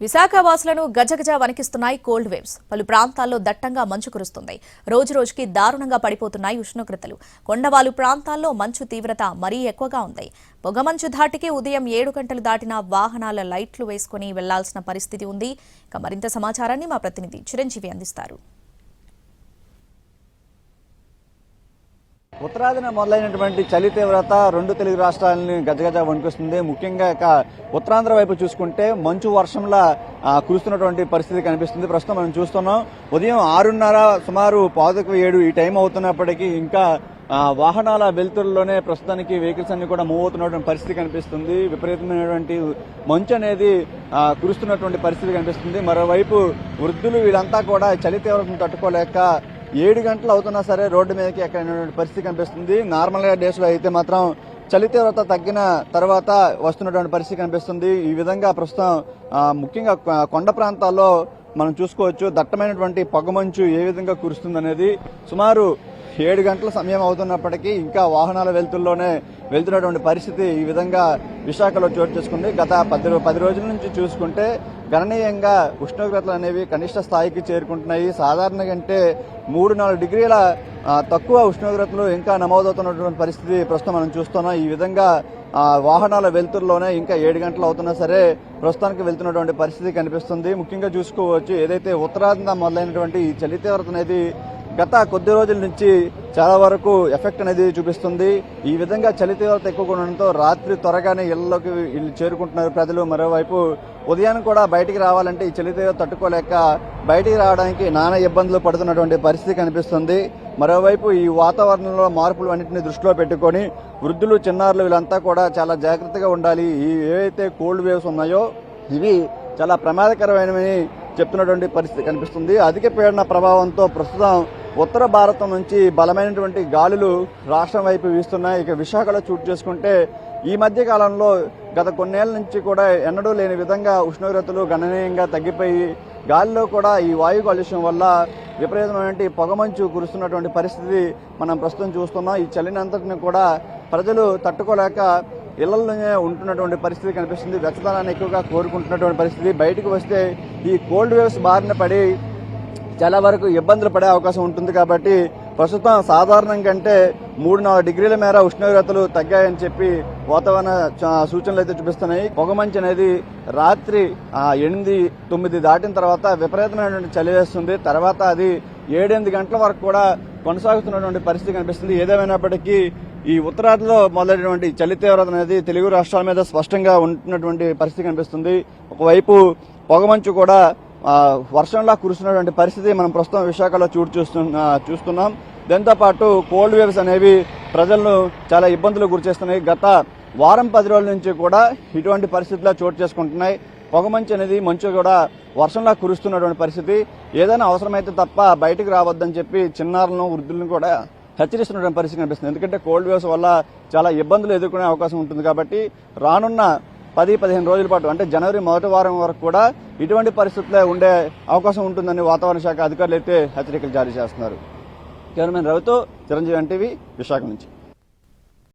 విశాఖ వాసులను గజగజ వణికిస్తున్నాయి cold waves. పలు ప్రాంతాల్లో దట్టంగా మంచు కురుస్తుంది. రోజురోజుకి దారుణంగా పడిపోతున్నాయి ఉష్ణోగ్రతలు. కొండవాలు ప్రాంతాల్లో మంచు తీవ్రత మరీ ఎక్కువగా ఉంది. పొగమంచు ధాటికి ఉదయం 7 గంటలు దాటిన వాహనాల లైట్లు వేసుకుని వెళ్లాల్సిన పరిస్థితి ఉంది. ఇక మరింత సమాచారాన్ని మా ప్రతినిధి చిరంజీవి అందిస్తారు. ఉత్తరాదిన మొదలైనటువంటి చలి తీవ్రత రెండు తెలుగు రాష్ట్రాలని గజగజ వణికిస్తుంది. ముఖ్యంగా ఉత్తరాంధ్ర వైపు చూసుకుంటే మంచు వర్షంలా కురుస్తున్నటువంటి పరిస్థితి కనిపిస్తుంది. ప్రస్తుతం మనం చూస్తున్నాం ఉదయం 6:30 సుమారు 6:45 ఈ టైం అవుతున్నప్పటికీ ఇంకా వాహనాల వెలుతురులోనే ప్రస్తుతానికి వెహికల్స్ అన్ని కూడా మూవ్ అవుతున్నటువంటి పరిస్థితి కనిపిస్తుంది. విపరీతమైనటువంటి మంచు అనేది కురుస్తున్నటువంటి పరిస్థితి కనిపిస్తుంది. మరోవైపు వృద్ధులు వీళ్ళంతా కూడా చలి తీవ్రతను తట్టుకోలేక 7 గంటలు అవుతున్నా సరే రోడ్డు మీదకి ఎక్కడైనటువంటి పరిస్థితి కనిపిస్తుంది. నార్మల్గా డేస్లో అయితే మాత్రం చలి తీవ్రత తగ్గిన తర్వాత వస్తున్నటువంటి పరిస్థితి కనిపిస్తుంది. ఈ విధంగా ప్రస్తుతం ముఖ్యంగా కొండ ప్రాంతాల్లో మనం చూసుకోవచ్చు దట్టమైనటువంటి పొగమంచు ఏ విధంగా కురుస్తుందనేది. సుమారు 7 గంటల సమయం అవుతున్నప్పటికీ ఇంకా వాహనాల వెలుతుల్లోనే వెళ్తున్నటువంటి పరిస్థితి ఈ విధంగా విశాఖలో చోటు చేసుకుంది. గత 10 రోజుల నుంచి చూసుకుంటే గణనీయంగా ఉష్ణోగ్రతలు అనేవి కనిష్ట స్థాయికి చేరుకుంటున్నాయి. సాధారణ కంటే 3-4 డిగ్రీల తక్కువ ఉష్ణోగ్రతలు ఇంకా నమోదవుతున్నటువంటి పరిస్థితి ప్రస్తుతం మనం చూస్తున్నాం. ఈ విధంగా వాహనాల వెలుతురులోనే ఇంకా 7 గంటలు అవుతున్నా సరే ప్రస్తుతానికి వెళ్తున్నటువంటి పరిస్థితి కనిపిస్తుంది. ముఖ్యంగా చూసుకోవచ్చు ఏదైతే ఉత్తరాదిన మొదలైనటువంటి ఈ చలి తీవ్రత అనేది గత కొద్ది రోజుల నుంచి చాలా వరకు ఎఫెక్ట్ అనేది చూపిస్తుంది. ఈ విధంగా చలి తీవ్రత ఎక్కువగా ఉండడంతో రాత్రి త్వరగానే ఇళ్లలోకి చేరుకుంటున్నారు ప్రజలు. మరోవైపు ఉదయాన్ని కూడా బయటికి రావాలంటే ఈ చలి తీవ్రత తట్టుకోలేక బయటికి రావడానికి నానా ఇబ్బందులు పడుతున్నటువంటి పరిస్థితి కనిపిస్తుంది. మరోవైపు ఈ వాతావరణంలో మార్పులు అన్నింటినీ దృష్టిలో పెట్టుకుని వృద్ధులు చిన్నారులు వీళ్ళంతా కూడా చాలా జాగ్రత్తగా ఉండాలి. ఈ ఏవైతే కోల్డ్ వేవ్స్ ఉన్నాయో ఇవి చాలా ప్రమాదకరమైనవని చెప్తున్నటువంటి పరిస్థితి కనిపిస్తుంది. అధిక పీడన ప్రభావంతో ప్రస్తుతం ఉత్తర భారతం నుంచి బలమైనటువంటి గాలులు రాష్ట్రం వైపు వీస్తున్నాయి. ఇక విశాఖలో చోటు చేసుకుంటే ఈ మధ్య కాలంలో గత కొన్నేళ్ల నుంచి కూడా ఎన్నడూ లేని విధంగా ఉష్ణోగ్రతలు గణనీయంగా తగ్గిపోయి గాలిలో కూడా ఈ వాయు కాలుష్యం వల్ల విపరీతమైనటువంటి పొగమంచు కురుస్తున్నటువంటి పరిస్థితి మనం ప్రస్తుతం చూస్తున్నాం. ఈ చలినంతటిని కూడా ప్రజలు తట్టుకోలేక ఇళ్లలోనే ఉంటున్నటువంటి పరిస్థితి కనిపిస్తుంది. వెచ్చదనాన్ని ఎక్కువగా కోరుకుంటున్నటువంటి పరిస్థితి. బయటకు వస్తే ఈ కోల్డ్ వేవ్స్ బారిన పడి చాలా వరకు ఇబ్బందులు పడే అవకాశం ఉంటుంది. కాబట్టి ప్రస్తుతం సాధారణం కంటే 3-4 డిగ్రీల మేర ఉష్ణోగ్రతలు తగ్గాయని చెప్పి వాతావరణ సూచనలు అయితే చూపిస్తున్నాయి. పొగమంచు అనేది రాత్రి 8-9 దాటిన తర్వాత విపరీతమైనటువంటి చలి వేస్తుంది. తర్వాత అది 7-8 గంటల వరకు కూడా కొనసాగుతున్నటువంటి పరిస్థితి కనిపిస్తుంది. ఏదేమైనప్పటికీ ఈ ఉత్తరాదిలో మొదలైనటువంటి చలి తీవ్రత అనేది తెలుగు రాష్ట్రాల మీద స్పష్టంగా ఉంటున్నటువంటి పరిస్థితి కనిపిస్తుంది. ఒకవైపు పొగమంచు కూడా వర్షంలా కురుస్తున్నటువంటి పరిస్థితి మనం ప్రస్తుతం విశాఖలో చూస్తున్నాం. దీంతోపాటు కోల్డ్ వేవ్స్ అనేవి ప్రజలను చాలా ఇబ్బందులు గురిచేస్తున్నాయి. గత వారం 10 రోజుల నుంచి కూడా ఇటువంటి పరిస్థితుల్లో చోటు చేసుకుంటున్నాయి. పొగమంచు అనేది మంచు కూడా వర్షంలా కురుస్తున్నటువంటి పరిస్థితి. ఏదైనా అవసరమైతే తప్ప బయటకు రావద్దని చెప్పి చిన్నారులను వృద్ధులను కూడా హెచ్చరిస్తున్నటువంటి పరిస్థితి కనిపిస్తుంది. ఎందుకంటే కోల్డ్ వేవ్స్ వల్ల చాలా ఇబ్బందులు ఎదుర్కొనే అవకాశం ఉంటుంది. కాబట్టి రానున్న 10-15 రోజుల పాటు అంటే జనవరి మొదటి వారం వరకు కూడా ఇటువంటి పరిస్థితులే ఉండే అవకాశం ఉంటుందని వాతావరణ శాఖ అధికారులు అయితే హెచ్చరికలు జారీ చేస్తున్నారు. కెమెరామెన్ రవితో చిరంజీవి ఎన్టీవీ విశాఖ నుంచి.